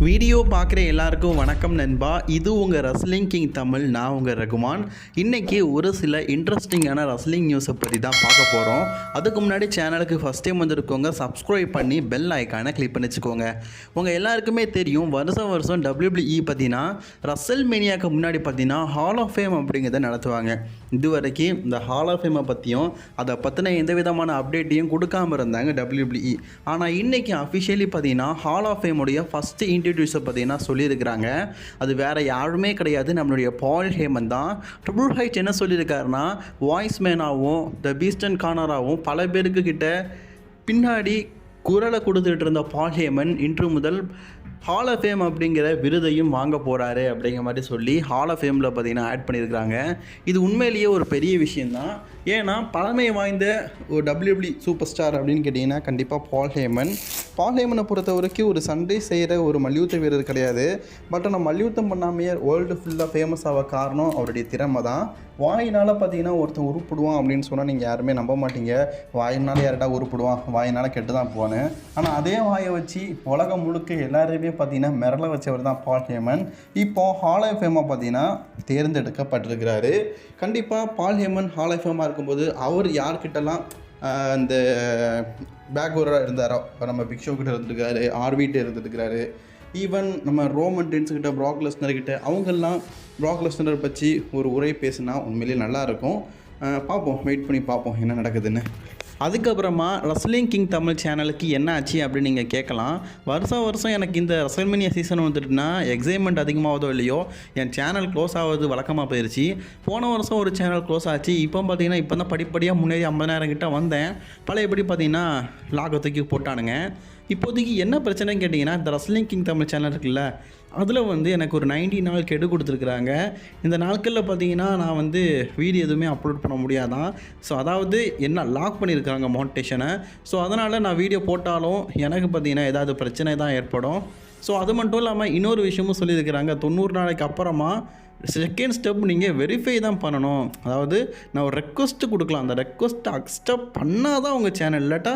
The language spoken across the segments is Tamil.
வீடியோ பார்க்குற எல்லாருக்கும் வணக்கம் நண்பா. இது உங்கள் ரஸ்லிங் கிங் தமிழ். நான் உங்கள் ரகுமான். இன்றைக்கி ஒரு சில இன்ட்ரெஸ்டிங்கான ரஸ்லிங் நியூஸை பற்றி தான் பார்க்க போகிறோம். அதுக்கு முன்னாடி சேனலுக்கு ஃபஸ்ட் டைம் வந்திருக்கோங்க, சப்ஸ்கிரைப் பண்ணி பெல் ஐக்கானை கிளிக் பண்ணி வச்சுக்கோங்க. உங்கள் எல்லாருக்குமே தெரியும், வருஷம் WWE பார்த்தீங்கன்னா ரசல் மேனியாவுக்கு முன்னாடி பார்த்தீங்கன்னா ஹால் ஆஃப் ஃபேம் அப்படிங்கிறத நடத்துவாங்க. இது வரைக்கும் இந்த ஹால் ஆஃப் ஃபேமை பற்றியும் அதை பற்றின எந்த விதமான அப்டேட்டையும் கொடுக்காமல் இருந்தாங்க WWE. ஆனால் இன்றைக்கி அஃபிஷியலி பார்த்தீங்கன்னா ஹால் ஆஃப் ஃபேமுடைய ஃபஸ்ட்டு இன்ட்ரடியூஸை பார்த்தீங்கன்னா சொல்லியிருக்கிறாங்க. அது வேறு யாருமே கிடையாது, நம்மளுடைய பால் ஹேமன் தான். ட்ரிபிள் ஹைட் என்ன சொல்லியிருக்காருன்னா, வாய்ஸ் மேனாகவும் த பீஸ்டன் கார்னராகவும் பல பேருக்கு கிட்ட பின்னாடி குரலை கொடுத்துட்டு இருந்த பால் ஹேமன் இன்று முதல் ஹால் ஆஃப் ஃபேம் அப்படிங்கிற விருதையும் வாங்க போகிறாரு அப்படிங்கிற மாதிரி சொல்லி ஹால் ஆஃப் ஃபேமில் பார்த்தீங்கன்னா ஆட் பண்ணியிருக்கிறாங்க. இது உண்மையிலேயே ஒரு பெரிய விஷயந்தான். ஏன்னா பழமை வாய்ந்த ஒரு WWE சூப்பர் ஸ்டார் அப்படின்னு கேட்டிங்கன்னா கண்டிப்பாக பால் ஹேமனை பொறுத்த வரைக்கும் ஒரு சண்டை செய்கிற ஒரு மல்யுத்த வீரர் கிடையாது. பட் ஆனால் மல்யுத்தம் பண்ணாமையே வேர்ல்டு ஃபுல்லாக ஃபேமஸ் ஆக காரணம் அவருடைய திறமை தான். வாயினால் பார்த்தீங்கன்னா ஒருத்தன் உருப்பிடுவான் அப்படின்னு சொன்னால் நீங்கள் யாருமே நம்ப மாட்டீங்க. வாயினால் யார்டா உருப்பிடுவான், வாயினால் கெட்டு தான் போவான்னு. ஆனால் அதே வாயை வச்சு உலகம் முழுக்க எல்லாருமே பார்த்தீங்கன்னா மிரள வச்சவர் தான் பால் ஹேமன். இப்போது ஹால் ஆஃப் ஃபேமாக பார்த்தீங்கன்னா தேர்ந்தெடுக்கப்பட்டிருக்கிறாரு. கண்டிப்பாக பால் ஹேமன் ஹால் ஆஃப் ஃபேமாக இருக்கும்போது அவர் யார்கிட்டலாம் அந்த பேக்வராக இருந்தாரோ, இப்போ நம்ம பிக் ஷோ கிட்ட இருந்துருக்காரு, ஆர்விட்ட இருந்துருக்கிறாரு, ஈவன் நம்ம ரோமன் ரெயின்ஸ்கிட்ட, ப்ராக் லெஸ்னர்கிட்ட, அவங்கெல்லாம் ப்ராக் லெஸ்னர் பற்றி ஒரு உரை பேசுனா உண்மையிலேயே நல்லாயிருக்கும். பார்ப்போம், வெயிட் பண்ணி பார்ப்போம் என்ன நடக்குதுன்னு. அதுக்கப்புறமா ரஸ்லிங் கிங் தமிழ் சேனலுக்கு என்ன ஆச்சு அப்படின்னு நீங்கள் கேட்கலாம். வருஷம் எனக்கு இந்த ரசல்மேனியா சீசன் வந்துட்டுனா எக்ஸைட்மெண்ட் அதிகமாகதோ இல்லையோ, என் சேனல் க்ளோஸ் ஆகுது வழக்கமாக போயிடுச்சு. போன வருஷம் ஒரு சேனல் க்ளோஸ் ஆச்சு. இப்போ பார்த்தீங்கன்னா இப்போ தான் படிப்படியாக முன்னேறி 50,000 கிட்ட வந்தேன். பழையபடி பார்த்தீங்கன்னா லாகை தூக்கி போட்டானுங்க. இப்போதைக்கு என்ன பிரச்சனைன்னு கேட்டிங்கன்னா, இந்த ரஸ்லிங் கிங் தமிழ் சேனல் இருக்குல்ல, அதில் எனக்கு ஒரு 90 நாள் கெடு கொடுத்துருக்குறாங்க. இந்த நாட்களில் பார்த்தீங்கன்னா நான் வீடியோ எதுவுமே அப்லோட் பண்ண முடியாதான். ஸோ அதாவது என்ன லாக் பண்ணியிருக்காங்க மோனிட்டேஷனை. ஸோ அதனால் நான் வீடியோ போட்டாலும் எனக்கு பார்த்தீங்கன்னா ஏதாவது பிரச்சனை தான் ஏற்படும். ஸோ அது மட்டும் இல்லாமல் இன்னொரு விஷயமும் சொல்லியிருக்கிறாங்க, 90 நாளைக்கு அப்புறமா செகண்ட் ஸ்டெப் நீங்கள் வெரிஃபை தான் பண்ணணும். அதாவது நான் ஒரு ரெக்வஸ்ட்டு கொடுக்கலாம், அந்த ரெக்வஸ்ட்டை அக்செப்ட் பண்ணால் தான் உங்கள் சேனல், இல்லாட்டா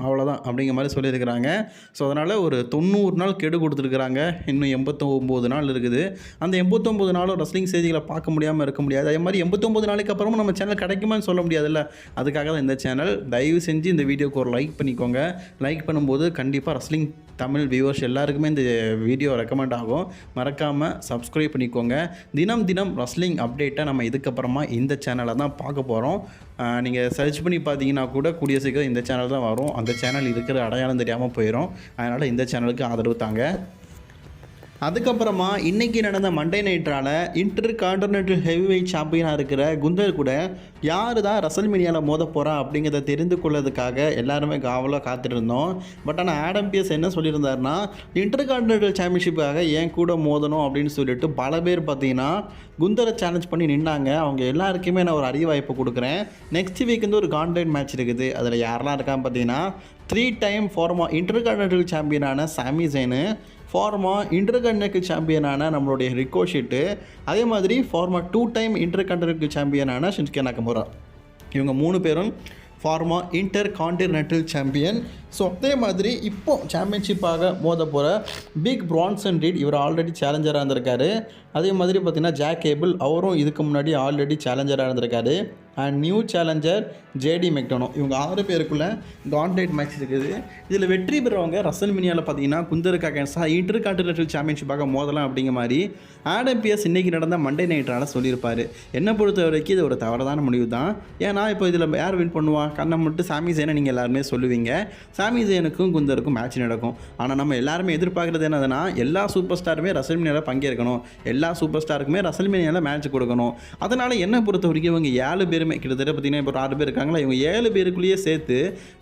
அவ்வளோதான் அப்படிங்கிற மாதிரி சொல்லியிருக்கிறாங்க. ஸோ அதனால் ஒரு 90 நாள் கெடு கொடுத்துருக்குறாங்க. இன்னும் 89 நாள் இருக்குது. அந்த 89 நாளும் ரஸ்லிங் செய்திகளை பார்க்க முடியாமல் இருக்க முடியாது. அதே மாதிரி 89 நாளைக்கு அப்புறமும் நம்ம சேனல் கிடைக்குமான்னு சொல்ல முடியாதுல்ல. அதுக்காக தான் இந்த சேனல். தயவு செஞ்சு இந்த வீடியோக்கு ஒரு லைக் பண்ணிக்கோங்க. லைக் பண்ணும்போது கண்டிப்பாக ரஸ்லிங் தமிழ் வியூவர்ஸ் எல்லாருக்குமே இந்த வீடியோ ரெக்கமெண்ட் ஆகும். மறக்காமல் சப்ஸ்கிரைப் பண்ணிக்கோங்க. தினம் ரஸ்லிங் அப்டேட்டை நம்ம இதுக்கப்புறமா இந்த சேனலில் தான் பார்க்க போகிறோம். நீங்கள் சர்ச் பண்ணி பார்த்தீங்கன்னா கூட கூடிய சீக்கிரம் இந்த சேனல் தான் வரும். அந்த சேனல் இருக்கிற அடையாளம் தெரியாமல் போயிடும். அதனால் இந்த சேனலுக்கு ஆதரவு தாங்க. அதுக்கப்புறமா இன்றைக்கி நடந்த மண்டே நைட்ரால் இன்டர் கான்டினென்டல் ஹெவிவெயிட் சாம்பியனாக இருக்கிற குந்தர் கூட யார் தான் ரசல்மேனியாவில் மோத போகிறா அப்படிங்கிறத தெரிந்து கொள்வதற்காக எல்லாருமே காவலாக காத்துட்டு இருந்தோம். பட் ஆனால் ஆடம் பியர்ஸ் என்ன சொல்லியிருந்தாருன்னா, இன்டர் கான்டினென்டல் சாம்பியன்ஷிப்புக்காக ஏன் கூட மோதணும் அப்படின்னு சொல்லிட்டு பல பேர் பார்த்தீங்கன்னா குந்தரை சேலஞ்ச் பண்ணி நின்னாங்க. அவங்க எல்லாருக்குமே நான் ஒரு அரிய வாய்ப்பு கொடுக்குறேன். நெக்ஸ்ட் வீக் ஒரு கான்டென்ட் மேட்ச் இருக்குது. அதில் யாரெல்லாம் இருக்கான்னு பார்த்தீங்கன்னா 3 டைம் ஃபார்மா இன்டர் கான்டினென்டல் சாம்பியனான சாமி ஜெயின், ஃபார்மா இன்டர்கான்டினென்டல் சாம்பியனான நம்மளுடைய ரிகோஷிட்டு, அதே மாதிரி ஃபார்மா 2 டைம் இன்டர்கான்டினென்டல் சாம்பியனான ஷின்சுகே நகமுரா. இவங்க 3 பேரும் pharma inter continental champion. So அதே மாதிரி இப்போது சாம்பியன்ஷிப்பாக மோத போகிற பிக் பிரான்சன் ரீட், இவர் ஆல்ரெடி சேலஞ்சராக இருந்திருக்காரு. அதே மாதிரி பார்த்திங்கன்னா ஜாக் கேபிள், அவரும் இதுக்கு முன்னாடி ஆல்ரெடி சேலஞ்சராக இருந்திருக்காரு. And new challenger JD McDonough. இவங்க 6 பேருக்குள்ளே கான்டென்ட் மேட்ச் இருக்குது. இதில் வெற்றி பெறவங்க ரசல்மேனியாவில் பார்த்தீங்கன்னா குந்தருக்கு அகேன்ஸ்டாக இன்டர் கான்டினென்டல் சாம்பியன்ஷிப்பாக மோதலாம் அப்படிங்கிற மாதிரி ஆடம் பியர்ஸ் இன்றைக்கி நடந்த மண்டே நைட்ரால் சொல்லியிருப்பார். என்னை பொறுத்த வரைக்கும் இது ஒரு தவறான முடிவு தான். ஏன்னா இப்போ இதில் யார் வின் பண்ணுவான்? கண்ணை மட்டும் சாமி ஜெயினை நீங்கள் எல்லாருமே சொல்லுவீங்க. சாமி ஜெயினுக்கும் குந்தருக்கும் மேட்ச் நடக்கும். ஆனால் நம்ம எல்லாருமே எதிர்பார்க்குறது என்னதுன்னா, எல்லா சூப்பர் ஸ்டாருமே ரசல்மேனியாவில் பங்கேற்கணும், எல்லா சூப்பர் ஸ்டாருக்குமே ரசல்மேனியாவில் மேட்ச் கொடுக்கணும். அதனால் என்னை பொறுத்த வரைக்கும் இவங்க 7 பேருமே கிட்டத்தட்ட பார்த்தீங்கன்னா இப்போ 6 பேர் இருக்காங்களா, இவங்க 7 பேருக்குள்ளேயே சேர்த்து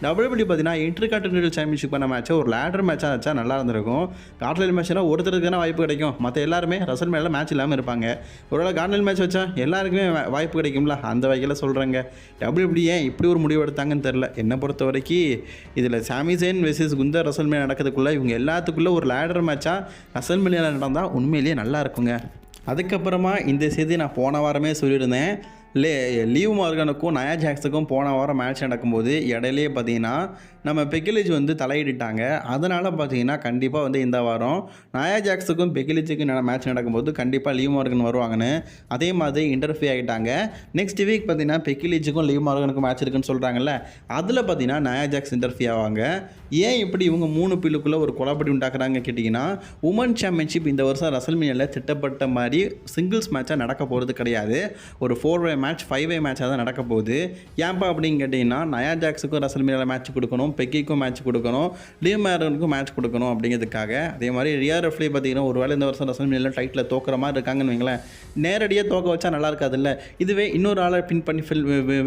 WWE பார்த்தீங்கன்னா இன்டர் கான்டினென்டல் சாம்பியன்ஷிப் பண்ண மேட்சை ஒரு லேடர் மேட்சாக வச்சா நல்லா இருந்திருக்கும். கார்டினல் மேட்ச்னா ஒருத்தருக்கு தானே வாய்ப்பு கிடைக்கும், மற்ற எல்லாருமே ரசல்மேனியாவில் மேட்ச் இல்லாமல் இருப்பாங்க. ஒருவேளை கார்டினல் மேட்ச் வச்சா எல்லாருக்குமே வாய்ப்பு கிடைக்கும்ல, அந்த வகையில் சொல்கிறேங்க. WWE ஏன் இப்படி ஒரு முடிவு எடுத்தாங்கன்னு தெரில. என்னை பொறுத்த வரைக்கும் இதில் சாமி ஜெயின் வெர்சஸ் குந்தர் ரசல்மேனியா நடக்கிறதுக்குள்ளே இவங்க எல்லாத்துக்குள்ளே ஒரு லேடர் மேட்சாக ரசல்மேனியாவில் நடந்தால் உண்மையிலேயே நல்லா இருக்குங்க. அதுக்கப்புறமா இந்த செய்தி நான் போன வாரமே சொல்லியிருந்தேன். லீவ் மார்கனுக்கும் நயா ஜாக்ஸுக்கும் போன வாரம் மேட்ச் நடக்கும்போது இடையிலே பார்த்தீங்கன்னா நம்ம பெக்கிலிச் வந்து தலையிட்டாங்க. அதனால் பார்த்தீங்கன்னா கண்டிப்பாக வந்து இந்த வாரம் நயா ஜாக்ஸுக்கும் பெக்கிலிச்சுக்கும் மேட்ச் நடக்கும்போது கண்டிப்பாக லீவ் மார்கன் வருவாங்கன்னு அதே மாதிரி இன்டர்ஃபியூ ஆகிட்டாங்க. நெக்ஸ்ட் வீக் பார்த்தீங்கன்னா பெக்கிலிச்சுக்கும் லீவ் மார்கனுக்கும் மேட்ச் இருக்குன்னு சொல்கிறாங்கல்ல, அதில் பார்த்தீங்கன்னா நயா ஜாக்ஸ் இன்டர்ஃபியூ ஆவாங்க. ஏன் இப்படி இவங்க 3 பில்லுக்குள்ளே ஒரு குழப்படி உண்டாக்குறாங்க கேட்டிங்கன்னா, உமன் சாம்பியன்ஷிப் இந்த வருஷம் ரசல்மேனியாவில் திட்டப்பட்ட மாதிரி சிங்கிள்ஸ் மேட்சாக நடக்க போகிறது கிடையாது. ஒரு 4-வே மேட்ச் 5-வே மேட்சாக தான் நடக்க போகுது. ஏன்ப்பா அப்படின்னு கேட்டிங்கன்னா, நயா ஜாக்ஸுக்கும் ரசல்மேனியாவில் மேட்ச் கொடுக்கணும், பெக்கிக்கும் மேட்ச் கொடுக்கணும், லீவ் மார்கனுக்கும் மேட்ச் கொடுக்கணும் அப்படிங்கிறதுக்காக. அதே மாதிரி ரியா ரெஃப்லி பார்த்தீங்கன்னா ஒருவேளை இந்த வருஷம் ரசல்மேனியாவில் டைட்டில் தோக்குற மாதிரி இருக்காங்கன்னு வைங்களேன், நேரடியாக தோக்க வச்சா நல்லா இருக்காதுல்ல. இதுவே இன்னொரு ஆளை பின் பண்ணி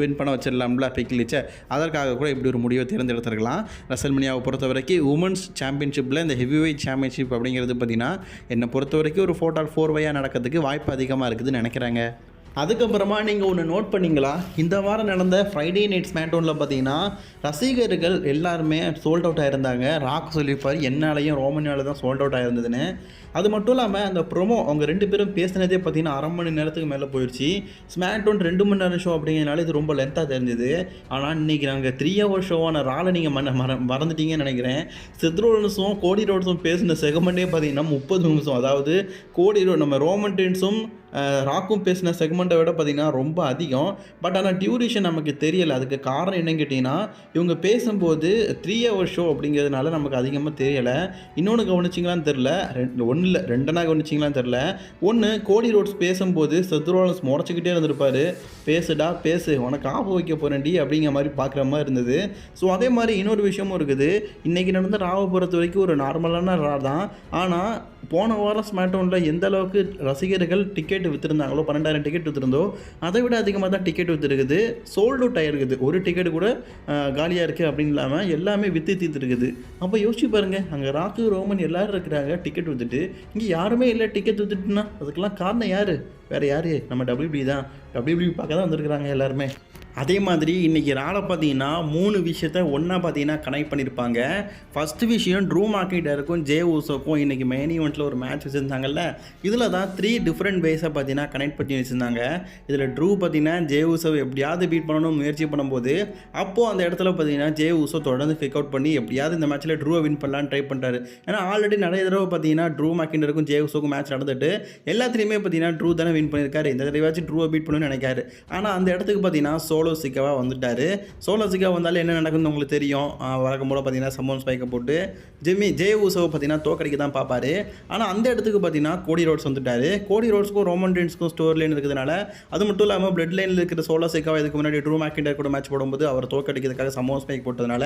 வின் பண்ண வச்சிடலாம்ல பெக்கிலிச்சை. அதற்காக கூட இப்படி ஒரு முடிவை தேர்ந்தெடுத்துருக்கலாம். ரசல்மேனியாவை பொறுத்த வரைக்கும் உமன்ஸ் சாம்பியன்ஷிப்பில் இந்த ஹெவிவெயிட் சாம்பியன்ஷிப் அப்படிங்கிறது பார்த்தீங்கன்னா என்னை பொறுத்த வரைக்கும் ஒரு 4-4 நடக்கிறதுக்கு வாய்ப்பு அதிகமாக இருக்குதுன்னு நினைக்கிறாங்க. அதுக்கப்புறமா நீங்கள் ஒன்று நோட் பண்ணிங்களா, இந்த வாரம் நடந்த ஃப்ரைடே நைட் ஸ்மாக்டவுனில் பார்த்தீங்கன்னா ரசிகர்கள் எல்லாருமே சோல்ட் அவுட் ஆகிருந்தாங்க. ராக் சொல்லியிருப்பார் என்னாலையும் ரோமனியாவில் தான் சோல்ட் அவுட் ஆகிருந்ததுன்னு. அது மட்டும் இல்லாமல் அந்த ப்ரோமோ அவங்க 2 பேரும் பேசினதே பார்த்தீங்கன்னா 1/2 மணி நேரத்துக்கு மேலே போயிடுச்சு. ஸ்மாக்டவுன் 2 மணி நேரம் ஷோ அப்படிங்கிறனால இது ரொம்ப லென்த்தாக தெரிஞ்சுது. ஆனால் இன்றைக்கி நாங்கள் 3 hour ஷோவான ராலை நீங்கள் மறந்துட்டீங்கன்னு நினைக்கிறேன். செத் ரோலன்ஸும் கோடி ரோட்ஸும் பேசின செகமெண்ட்டே பார்த்தீங்கன்னா 30 நிமிஷம். அதாவது நம்ம ரோமன் ரெயின்ஸும் ராக்கும் பேசின செக்மெண்ட்டை விட பார்த்திங்கன்னா ரொம்ப அதிகம். பட் ஆனால் டியூரேஷன் நமக்கு தெரியலை. அதுக்கு காரணம் என்னன்னு கேட்டிங்கன்னா, இவங்க பேசும்போது 3 hour ஷோ அப்படிங்கிறதுனால நமக்கு அதிகமாக தெரியலை. இன்னொன்று கவனிச்சிங்களான்னு தெரில, ஒன்றும் இல்லை 2 கவனிச்சிங்களான்னு தெரில. ஒன்று, கோடி ரோட்ஸ் பேசும்போது செத் ரோலன்ஸ் முறைச்சிக்கிட்டே இருந்திருப்பார், பேசுடா பேசு உனக்கு ஆஃப் வைக்க போகிறேன்டி அப்படிங்கிற மாதிரி பார்க்குற மாதிரி இருந்தது. ஸோ அதே மாதிரி இன்னொரு விஷயமும் இருக்குது. இன்றைக்கி நடந்த ராவை பொறுத்த வரைக்கும் ஒரு நார்மலான ரா தான். ஆனால் போன வாரம் ஸ்மாக்டவுனில் எந்த அளவுக்கு ரசிகர்கள் டிக்கெட் விற்றுருந்தாங்களோ, 12,000 டிக்கெட் விற்றுருந்தோ அதை விட அதிகமாக தான் டிக்கெட் விற்றுருக்குது. சோல்ட் அவுட் ஆகிருக்குது. ஒரு டிக்கெட் கூட காலியாக இருக்குது அப்படின்னு இல்லாமல் எல்லாமே விற்று தீர்த்துருக்குது. அப்போ யோசிச்சு பாருங்கள், அங்கே ராக்கு ரோமன் எல்லோரும் இருக்கிறாங்க டிக்கெட் விற்றுட்டு, இங்கே யாருமே இல்லை டிக்கெட் விற்றுட்டுனா அதுக்கெல்லாம் காரணம் யார்? வேறு யார்? நம்ம WWE தான். WWE பார்க்க தான் வந்திருக்கிறாங்க எல்லாருமே. அதே மாதிரி இன்றைக்கி ராலை பார்த்தீங்கன்னா 3 விஷயத்தை ஒன்றா பார்த்தீங்கன்னா கனெக்ட் பண்ணியிருப்பாங்க. ஃபஸ்ட்டு விஷயம், ட்ரூ மேக்கின்டையருக்கும் ஜே ஊசோக்கும் இன்றைக்கி மெயின் ஈவெண்ட்டில் ஒரு மேட்ச் வச்சுருந்தாங்கல்ல, இதில் தான் 3 டிஃப்ரெண்ட் வேஸை பார்த்தீங்கன்னா கனெக்ட் பண்ணி வச்சுருந்தாங்க. இதில் ட்ரூ பார்த்தீங்கன்னா ஜே ஊசோ எப்படியாவது பீட் பண்ணணும்னு முயற்சி பண்ணும்போது, அப்போது அந்த இடத்துல பார்த்தீங்கன்னா ஜே ஊசோ தொடர்ந்து கிக் அவுட் பண்ணி எப்படியாவது இந்த மேட்ச்சில் ட்ரூவை வின் பண்ணலான்னு ட்ரை பண்ணிட்டாரு. ஏன்னா ஆல்ரெடி நிறைய தடவை பார்த்தீங்கன்னா ட்ரூ மேக்கின்டையருக்கும் ஜே ஊசோக்கும் மேட்ச் நடந்துட்டு எல்லாத்துலேயுமே பார்த்தீங்கன்னா ட்ரூ தானே வின் பண்ணியிருக்காரு. இந்த தடவையாச்சும் ட்ரூவை பீட் பண்ணணும்னு நினைக்காரு. ஆனால் அந்த இடத்துக்கு பார்த்தீங்கன்னா சோலோ சிக்காவாக வந்துட்டார். சோலோ சிக்கா வந்தாலும் என்ன நடக்குதுன்னு உங்களுக்கு தெரியும். வழக்கம் போல் பார்த்தீங்கன்னா சம்மோன் ஸ்பைக்கை போட்டு ஜே ஊசோவை பார்த்தீங்கன்னா தோக்கடிக்க தான் பார்ப்பாரு. ஆனால் அந்த இடத்துக்கு பார்த்தீங்கன்னா கோடி ரோட்ஸ் வந்துட்டார். கோடி ரோட்ஸ்க்கும் ரோமன் ரெயின்ஸ்க்கும் ஸ்டோர் லைன் இருக்கிறதுனால, அது மட்டும் இல்லாமல் பிளட் லைனில் இருக்கிற சோலோ சிக்காவை இதுக்கு முன்னாடி ட்ரூ மேக்கின்டையர் கூட மேட்ச் போடும்போது அவர் தோக்கடிக்கிறதுக்காக சம்மோன் ஸ்பைக் போட்டதுனால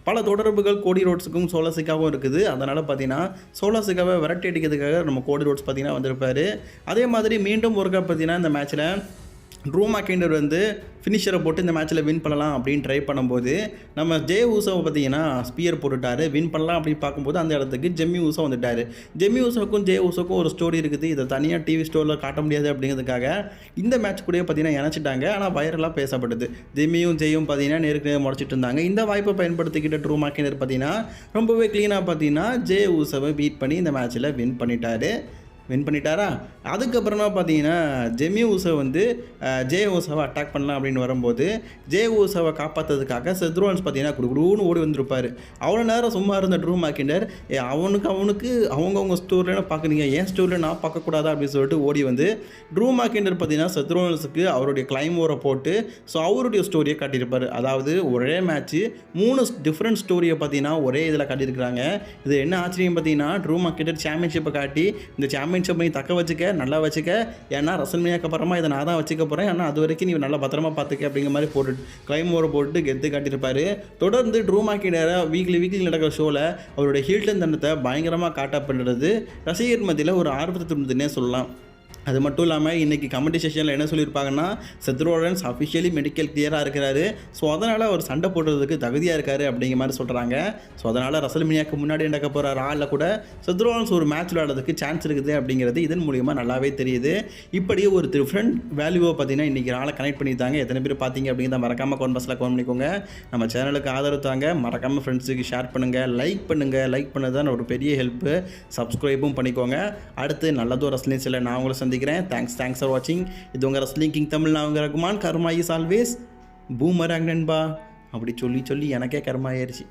பல தொடர்புகள் கோடி ரோட்ஸுக்கும் சோலோ சிக்காவும் இருக்குது. அதனால் பார்த்தீங்கன்னா சோலோ சிக்காவை விரட்டி அடிக்கிறதுக்காக நம்ம கோடி ரோட்ஸ் பார்த்தீங்கன்னா வந்திருப்பார். அதே மாதிரி மீண்டும் ஒருக்கா பார்த்தீங்கன்னா இந்த மேட்ச்சில் ட்ரூ மேக்கின்டையர் வந்து ஃபினிஷரை போட்டு இந்த மேட்ச்சில் வின் பண்ணலாம் அப்படின்னு ட்ரை பண்ணும்போது, நம்ம ஜே ஊசோவை பார்த்தீங்கன்னா ஸ்பியர் போட்டுட்டார். வின் பண்ணலாம் அப்படின்னு பார்க்கும்போது அந்த இடத்துக்கு ஜெம்மி ஊசோ வந்துட்டார். ஜெம்மி ஊசோக்கும் ஜே ஊசோக்கும் ஒரு ஸ்டோரி இருக்குது. இதை தனியாக டிவி ஸ்டோரில் காட்ட முடியாது அப்படிங்கிறதுக்காக இந்த மேட்ச் கூட பார்த்தீங்கன்னா இணைச்சிட்டாங்க. ஆனால் வைரலாக பேசப்பட்டது. ஜெம்மியும் ஜெயும் பார்த்தீங்கன்னா நேருக்கு நேரம் முடிச்சிட்டு இருந்தாங்க. இந்த வாய்ப்பை பயன்படுத்திக்கிட்ட ட்ரூ மேக்கின்டையர் பார்த்தீங்கன்னா ரொம்பவே க்ளீனாக பார்த்தீங்கன்னா ஜே ஊசோவை பீட் பண்ணி இந்த மேட்ச்சில் வின் பண்ணிட்டாரா. அதுக்கப்புறமா பார்த்தீங்கன்னா ஜெம்மி ஊசோ வந்து ஜே ஊசோவை அட்டாக் பண்ணலாம் அப்படின்னு வரும்போது ஜே ஊசோவை காப்பாற்றுறதுக்காக செத் ரோலன்ஸ் பார்த்தீங்கன்னா குடுகுடுன்னு ஓடி வந்திருப்பார். அவ்வளோ நேரம் சும்மா இருந்த ட்ரூ மேக்கின்டையர் அவனுக்கு அவங்கவுங்க ஸ்டோரியில் பார்க்குறீங்க, ஏன் ஸ்டோரியில் நான் பார்க்கக்கூடாதா அப்படின்னு சொல்லிட்டு ஓடி வந்து ட்ரூ மேக்கின்டையர் பார்த்தீங்கன்னா செத் ரோலன்ஸுக்கு அவருடைய கிளைம் ஓரை போட்டு ஸோ அவருடைய ஸ்டோரியை காட்டியிருப்பார். அதாவது ஒரே மேட்ச்சு 3 டிஃப்ரெண்ட் ஸ்டோரியை பார்த்தீங்கன்னா ஒரே இதில் காட்டியிருக்கிறாங்க. இது என்ன ஆச்சரியம் பார்த்தீங்கன்னா, ட்ரூ மேக்கின்டையர் சாம்பியன்ஷிப்பை காட்டி இந்த சாம்பியன்ஷிப் நீ தக்க வச்சுக்க, நல்லா வச்சுக்க, ஏன்னா ரசல்மேனியாக்கு அப்புறமா இதை நான் தான் வச்சுக்க போகிறேன், ஆனால் அது வரைக்கும் நீ நல்லா பத்திரமா பார்த்துக்க அப்படிங்கிற மாதிரி போட்டு கிளைம் ஓரை போட்டு கெத்து காட்டியிருப்பார். தொடர்ந்து ட்ரூ மேக்கின்டையரை வீக்லி நடக்கிற ஷோவில் அவருடைய ஹீல்டன் தண்டத்தை பயங்கரமாக காட்டப்படுறது ரசிகர் மத்தியில் ஒரு ஆர்வத்தை தூண்டுதுன்னே சொல்லலாம். அது மட்டும் இல்லாமல் இன்றைக்கி கமெண்ட் செஷனில் என்ன சொல்லியிருப்பாங்கன்னா, செத் ரோலன்ஸ் அஃபிஷியலி மெடிக்கல் கிளியராக இருக்கிறாரு. ஸோ அதனால் அவர் சண்டை போடுறதுக்கு தகுதியாக இருக்கார் அப்படிங்கிற மாதிரி சொல்கிறாங்க. ஸோ அதனால் ரசல்மேனியாவுக்கு முன்னாடி நடக்க போகிற ராவில் கூட செத் ரோலன்ஸ் ஒரு மேட்ச் விளையாடுறதுக்கு சான்ஸ் இருக்குது அப்படிங்கிறது இதன் மூலிமா நல்லாவே தெரியுது. இப்படி ஒரு டிஃப்ரெண்ட் வேல்யூவை பார்த்தீங்கன்னா இன்றைக்கி ராலை கனெக்ட் பண்ணியிருந்தாங்க. எத்தனை பேர் பார்த்தீங்க அப்படிங்கிறத மறக்காமல் கமெண்ட் பாக்ஸில் கமெண்ட் பண்ணிக்கோங்க. நம்ம சேனலுக்கு ஆதரவு தாங்க, மறக்காமல் ஃப்ரெண்ட்ஸுக்கு ஷேர் பண்ணுங்கள், லைக் பண்ணது தான் ஒரு பெரிய ஹெல்ப்பு. சப்ஸ்கிரைபும் பண்ணிக்கோங்க. அடுத்து நல்லதோ ரஸ்லிங் சில நான் உங்களை சந்திக்கிறேன். தேங்க்ஸ் ஃபார் வாட்சிங். இது உங்கள் ரஸ்லிங் கிங் தமிழ். நான் உங்கள் ரகுமான். கர்மா இஸ் ஆல்வேஸ் பூமராங் நண்பா. அப்படி சொல்லி எனக்கே கர்மா ஆயிடுச்சு.